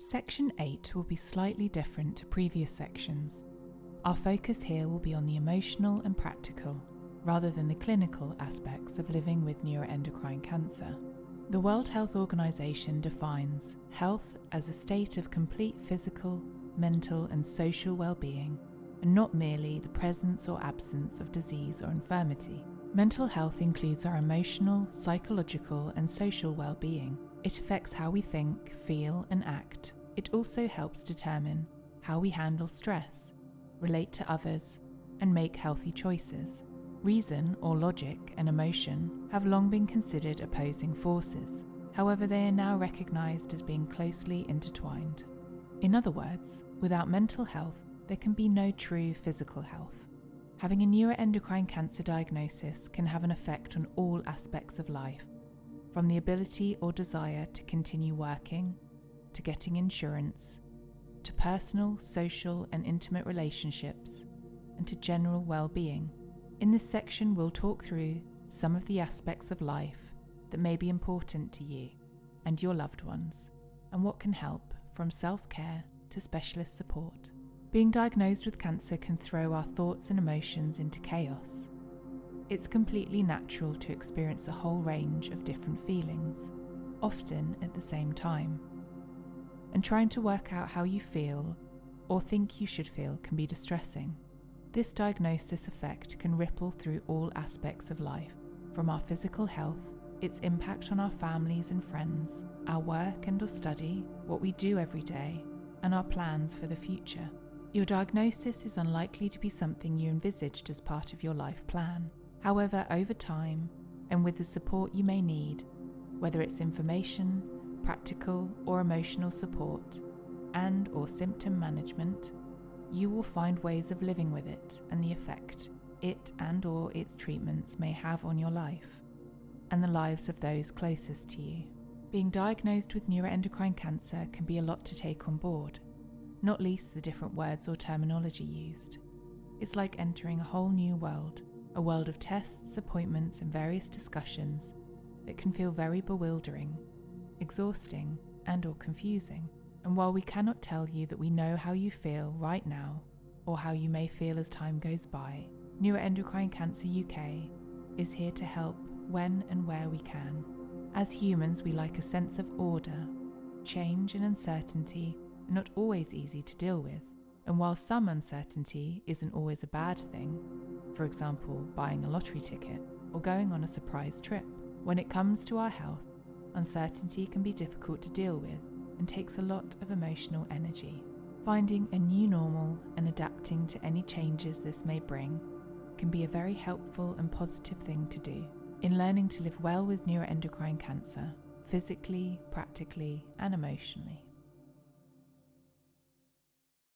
Section 8 will be slightly different to previous sections. Our focus here will be on the emotional and practical, rather than the clinical aspects of living with neuroendocrine cancer. The World Health Organization defines health as a state of complete physical, mental, and social well-being, and not merely the presence or absence of disease or infirmity. Mental health includes our emotional, psychological, and social well-being. It affects how we think, feel, and act. It also helps determine how we handle stress, relate to others, and make healthy choices. Reason or logic and emotion have long been considered opposing forces. However, they are now recognized as being closely intertwined. In other words, without mental health, there can be no true physical health. Having a neuroendocrine cancer diagnosis can have an effect on all aspects of life, from the ability or desire to continue working, to getting insurance, to personal, social, and intimate relationships, and to general well-being. In this section, we'll talk through some of the aspects of life that may be important to you and your loved ones, and what can help, from self-care to specialist support. Being diagnosed with cancer can throw our thoughts and emotions into chaos. It's completely natural to experience a whole range of different feelings, often at the same time. And trying to work out how you feel or think you should feel can be distressing. This diagnosis effect can ripple through all aspects of life, from our physical health, its impact on our families and friends, our work and or study, what we do every day, and our plans for the future. Your diagnosis is unlikely to be something you envisaged as part of your life plan. However, over time, and with the support you may need, whether it's information, practical or emotional support, and or symptom management, you will find ways of living with it and the effect it and or its treatments may have on your life, and the lives of those closest to you. Being diagnosed with neuroendocrine cancer can be a lot to take on board, not least the different words or terminology used. It's like entering a whole new world, a world of tests, appointments, and various discussions that can feel very bewildering, exhausting, and or confusing. And while we cannot tell you that we know how you feel right now, or how you may feel as time goes by, Neuroendocrine Cancer UK is here to help when and where we can. As humans, we like a sense of order. Change and uncertainty are not always easy to deal with, and while some uncertainty isn't always a bad thing, for example, buying a lottery ticket or going on a surprise trip, when it comes to our health, uncertainty can be difficult to deal with and takes a lot of emotional energy. Finding a new normal and adapting to any changes this may bring can be a very helpful and positive thing to do in learning to live well with neuroendocrine cancer, physically, practically, and emotionally.